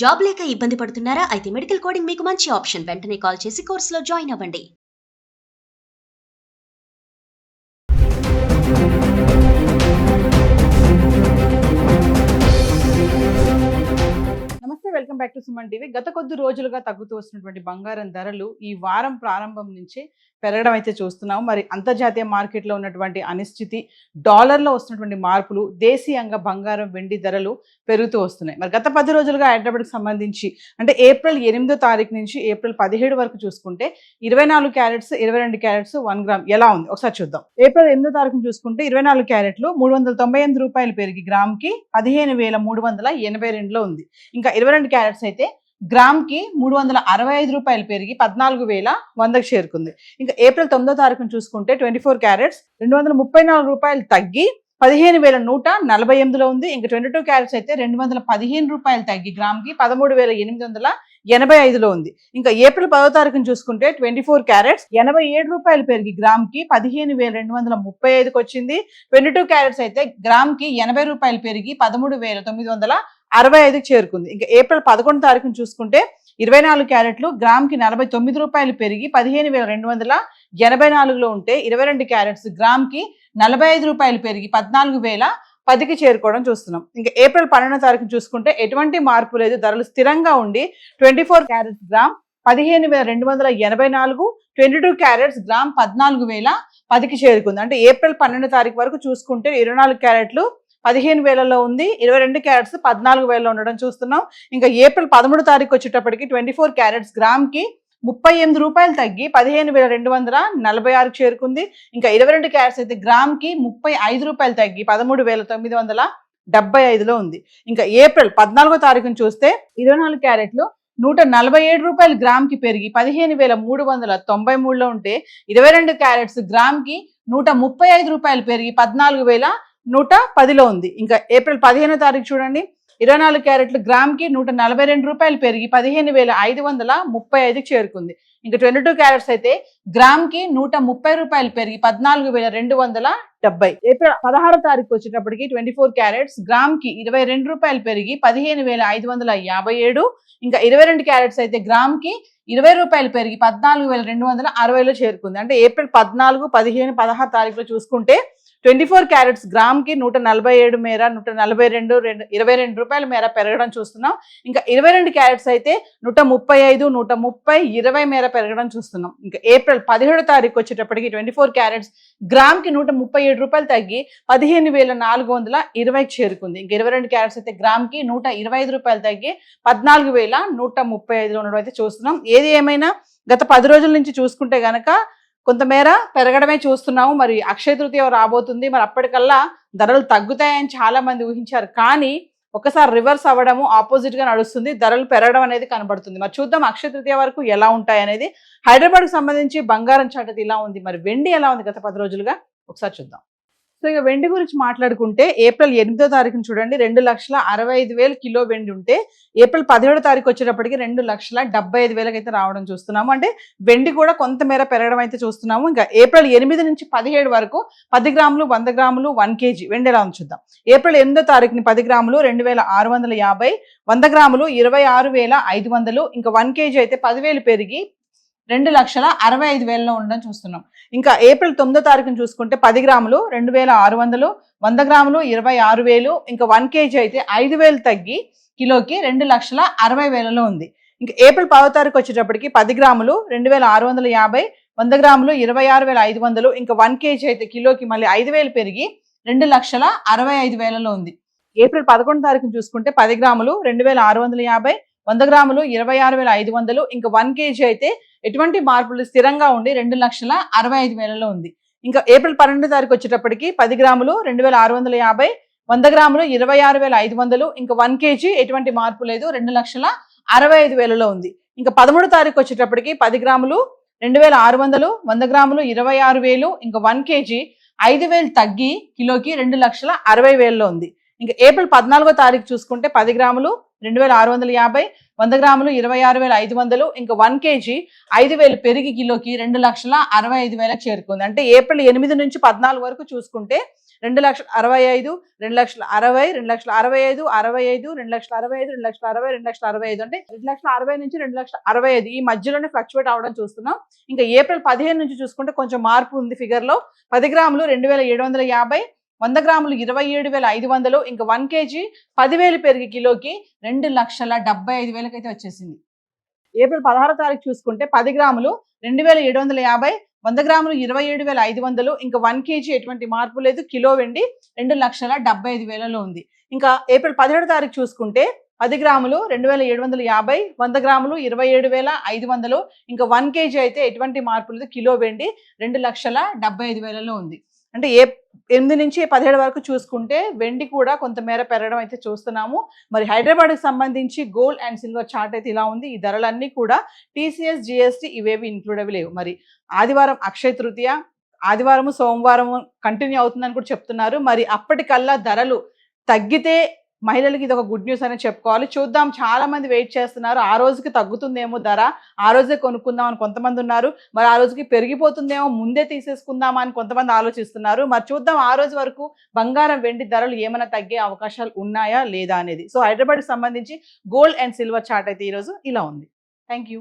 Job లేక ఇబ్బంది పడుతున్నారా? అయితే మెడికల్ కోడింగ్ మీకు మంచి ఆప్షన్. వెంటనే కాల్ చేసి కోర్సులో జాయిన్ అవ్వండి. నమస్తే, welcome back to Suman TV. గత కొద్ది రోజులుగా తగ్గుతూ వస్తున్నటువంటి బంగారం ధరలు ఈ వారం ప్రారంభం నుంచి పెరగడం అయితే చూస్తున్నాము. మరి అంతర్జాతీయ మార్కెట్లో ఉన్నటువంటి అనిశ్చితి, డాలర్లో వస్తున్నటువంటి మార్పులు, దేశీయంగా బంగారం వెండి ధరలు పెరుగుతూ వస్తున్నాయి. మరి గత 10 రోజులుగా హైదరాబాద్కి సంబంధించి అంటే ఏప్రిల్ 8వ తారీఖు నుంచి ఏప్రిల్ 17 వరకు చూసుకుంటే 24 క్యారెట్స్ 22 క్యారెట్స్ 1 గ్రామ్ ఎలా ఉంది ఒకసారి చూద్దాం. ఏప్రిల్ 8వ తారీఖును చూసుకుంటే 24 క్యారెట్లు 398 రూపాయలు పెరిగి గ్రామ్కి 15,382లో ఉంది. ఇంకా 22 క్యారెట్స్ అయితే గ్రామ్కి 365 రూపాయలు పెరిగి 14,100కి చేరుకుంది. ఇంకా ఏప్రిల్ 9వ తారీఖును చూసుకుంటే 24 క్యారెట్స్ 234 రూపాయలు తగ్గి 15,148లో ఉంది. ఇంకా 22 క్యారెట్స్ అయితే 215 రూపాయలు తగ్గి గ్రామ్కి 13,885లో ఉంది. ఇంకా ఏప్రిల్ 10వ తారీఖును చూసుకుంటే 24 క్యారెట్స్ 87 రూపాయలు పెరిగి గ్రామ్కి 15,235కి వచ్చింది. 22 క్యారెట్స్ అయితే గ్రామ్కి 80 రూపాయలు పెరిగి 13,965కి చేరుకుంది. ఇంకా ఏప్రిల్ 11వ తారీఖును చూసుకుంటే 24 క్యారెట్లు గ్రామ్కి 49 రూపాయలు పెరిగి 15,284లో ఉంటే 22 క్యారెట్స్ గ్రామ్కి 45 రూపాయలు పెరిగి 14,010కి చేరుకోవడం చూస్తున్నాం. ఇంకా ఏప్రిల్ 12వ తారీఖు చూసుకుంటే ఎటువంటి మార్పు లేదు, ధరలు స్థిరంగా ఉండి 24 క్యారెట్స్ గ్రామ్ 15,284, 22 క్యారెట్స్ గ్రామ్ 14,010కి చేరుకుంది. అంటే ఏప్రిల్ 12వ తారీఖు వరకు చూసుకుంటే 24 క్యారెట్లు 15,000లో ఉంది, 22 క్యారెట్స్ 14,000లో ఉండడం చూస్తున్నాం. ఇంకా ఏప్రిల్ 13వ తారీఖు వచ్చేటప్పటికి 24 క్యారెట్స్ గ్రామ్కి 38 రూపాయలు తగ్గి 15,246కి చేరుకుంది. ఇంకా 22 క్యారెట్స్ అయితే గ్రామ్కి 35 రూపాయలు తగ్గి 13,975లో ఉంది. ఇంకా ఏప్రిల్ 14వ తారీఖును చూస్తే 24 క్యారెట్లు 147 రూపాయలు గ్రామ్కి పెరిగి 15,393లో ఉంటే 22 క్యారెట్స్ గ్రామ్కి 135 రూపాయలు పెరిగి 14,110లో ఉంది. ఇంకా ఏప్రిల్ 15వ తారీఖు చూడండి, 24 క్యారెట్లు గ్రామ్కి 142 రూపాయలు పెరిగి 15,535కి చేరుకుంది. ఇంకా 22 క్యారెట్స్ అయితే గ్రామ్కి 130 రూపాయలు పెరిగి 14,270. ఏప్రిల్ 16వ తారీఖు వచ్చేటప్పటికి 24 క్యారెట్స్ గ్రామ్కి 22 రూపాయలు పెరిగి 15,557. ఇంకా 22 క్యారెట్స్ అయితే గ్రామ్కి 20 రూపాయలు పెరిగి 14,260లో చేరుకుంది. అంటే ఏప్రిల్ 14, 15, 16 తారీఖులో చూసుకుంటే 24 క్యారెట్స్ గ్రామ్కి 147 మేర 142 రూపాయల మేర పెరగడం చూస్తున్నాం. ఇంకా 22 క్యారెట్స్ అయితే 135, 130, 20 మేర పెరగడం చూస్తున్నాం. ఇంకా ఏప్రిల్ 17వ తారీఖు వచ్చేటప్పటికి 24 క్యారెట్స్ గ్రామ్కి 137 రూపాయలు తగ్గి 15,420కి చేరుకుంది. ఇంకా 22 క్యారెట్స్ అయితే గ్రామ్కి 125 రూపాయలు తగ్గి 14,135లో ఉండడం అయితే చూస్తున్నాం. ఏది ఏమైనా గత 10 రోజుల నుంచి చూసుకుంటే గనక కొంతమేర పెరగడమే చూస్తున్నాము. మరి అక్షయ తృతీయ రాబోతుంది, మరి అప్పటికల్లా ధరలు తగ్గుతాయని చాలా మంది ఊహించారు. కానీ ఒకసారి రివర్స్ అవ్వడము, ఆపోజిట్ గా నడుస్తుంది, ధరలు పెరగడం అనేది కనబడుతుంది. మరి చూద్దాం అక్షయ తృతీయ వరకు ఎలా ఉంటాయి అనేది. హైదరాబాద్కి సంబంధించి బంగారం చాటది ఇలా ఉంది, మరి వెండి ఎలా ఉంది గత 10 రోజులుగా ఒకసారి చూద్దాం. సో ఇక వెండి గురించి మాట్లాడుకుంటే ఏప్రిల్ 8వ తారీఖున చూడండి 2,65,000 కిలో వెండి ఉంటే ఏప్రిల్ 17వ తారీఖు వచ్చేటప్పటికి 2,75,000 అయితే రావడం చూస్తున్నాము. అంటే వెండి కూడా కొంతమేర పెరగడం అయితే చూస్తున్నాము. ఇంకా ఏప్రిల్ 8 నుంచి 17 వరకు 10 గ్రాములు 100 గ్రాములు 1 కేజీ వెండి ఎలా ఉంది చూద్దాం. ఏప్రిల్ 8వ తారీఖుని 10 గ్రాములు 2,650, 100 గ్రాములు 26,500, ఇంకా 1 కేజీ అయితే 10,000 పెరిగి 2,65,000లో ఉండడం చూస్తున్నాం. ఇంకా ఏప్రిల్ 9వ తారీఖును చూసుకుంటే 10 గ్రాములు 2,600, 100 గ్రాములు 26,000, ఇంకా 1 కేజీ అయితే 5,000 తగ్గి కిలోకి 2,60,000లో ఉంది. ఇంకా ఏప్రిల్ 10వ తారీఖు వచ్చేటప్పటికి 10 గ్రాములు 2,650, 100 గ్రాములు 26,500, ఇంకా 1 కేజీ అయితే కిలోకి మళ్ళీ 5,000 పెరిగి 2,65,000లో ఉంది. ఏప్రిల్ 11వ తారీఖును చూసుకుంటే 10 గ్రాములు 2,650, 100 గ్రాములు 26,500, ఇంకా 1 కేజీ అయితే ఎటువంటి మార్పులు స్థిరంగా ఉండి 2,65,000లో ఉంది. ఇంకా ఏప్రిల్ 12వ తారీఖు వచ్చేటప్పటికి 10 గ్రాములు 2,650, 100 గ్రాములు 26,500, ఇంకా 1 కేజీ ఎటువంటి మార్పు లేదు, 2,65,000లో ఉంది. ఇంకా 13వ తారీఖు వచ్చేటప్పటికి 10 గ్రాములు 2,600, 100 గ్రాములు 26,000, ఇంకా 1 కేజీ 5,000 తగ్గి కిలోకి 2,60,000లో ఉంది. ఇంకా ఏప్రిల్ 14వ తారీఖు చూసుకుంటే 10 గ్రాములు 2,650, 100 గ్రాములు 26,500, ఇంకా 1 కేజీ 5,000 పెరిగి కిలోకి 2,65,000 చేరుకుంది. అంటే ఏప్రిల్ 8 నుంచి 14 వరకు చూసుకుంటే 2,65,000, 2,60,000, 2,60,000, 65, 2,65,000, 2,60,000, 2,65,000 అంటే 2,60,000 నుంచి 2,65,000 ఈ మధ్యలోనే ఫ్లక్చువేట్ అవడం చూస్తున్నాం. ఇంకా ఏప్రిల్ 15 నుంచి చూసుకుంటే కొంచెం మార్పు ఉంది ఫిగర్ లో. 10 గ్రాములు 2,750, 100 గ్రాములు 27,500, ఇంకా 1 kg 10,000 పెరిగి కిలోకి 2,75,000 అయితే వచ్చేసింది. ఏప్రిల్ 16 తారీఖు చూసుకుంటే 10 గ్రాములు 2,750, 100 గ్రాములు 27,500, ఇంకా 1 kg ఎటువంటి మార్పు లేదు. కిలో వెండి 2,75,000 ఉంది. ఇంకా ఏప్రిల్ 17 తారీఖు చూసుకుంటే 10 గ్రాములు 2,750, 100 గ్రాములు 27,500, ఇంకా 1 kg అయితే ఎటువంటి మార్పు లేదు. కిలో వెండి 2,75,000 ఉంది. అంటే 8 నుంచి 17 వరకు చూసుకుంటే వెండి కూడా కొంతమేర పెరగడం అయితే చూస్తున్నాము. మరి హైదరాబాద్కి సంబంధించి గోల్డ్ అండ్ సిల్వర్ చార్ట్ అయితే ఇలా ఉంది. ఈ ధరలన్నీ కూడా TCS, GST ఇవేవి ఇంక్లూడ్ అవి లేవు. మరి ఆదివారం అక్షయ తృతీయ, ఆదివారము సోమవారము కంటిన్యూ అవుతుందని కూడా చెప్తున్నారు. మరి అప్పటికల్లా ధరలు తగ్గితే మహిళలకి ఇది ఒక గుడ్ న్యూస్ అని చెప్పుకోవాలి. చూద్దాం, చాలా మంది వెయిట్ చేస్తున్నారు. ఆ రోజుకి తగ్గుతుందేమో ధర, ఆ రోజే కొనుక్కుందాం అని కొంతమంది ఉన్నారు. మరి ఆ రోజుకి పెరిగిపోతుందేమో ముందే తీసేసుకుందామా అని కొంతమంది ఆలోచిస్తున్నారు. మరి చూద్దాం ఆ రోజు వరకు బంగారం వెండి ధరలు ఏమైనా తగ్గే అవకాశాలు ఉన్నాయా లేదా అనేది. సో హైదరాబాద్కి సంబంధించి గోల్డ్ అండ్ సిల్వర్ చార్ట్ అయితే ఈరోజు ఇలా ఉంది. Thank you.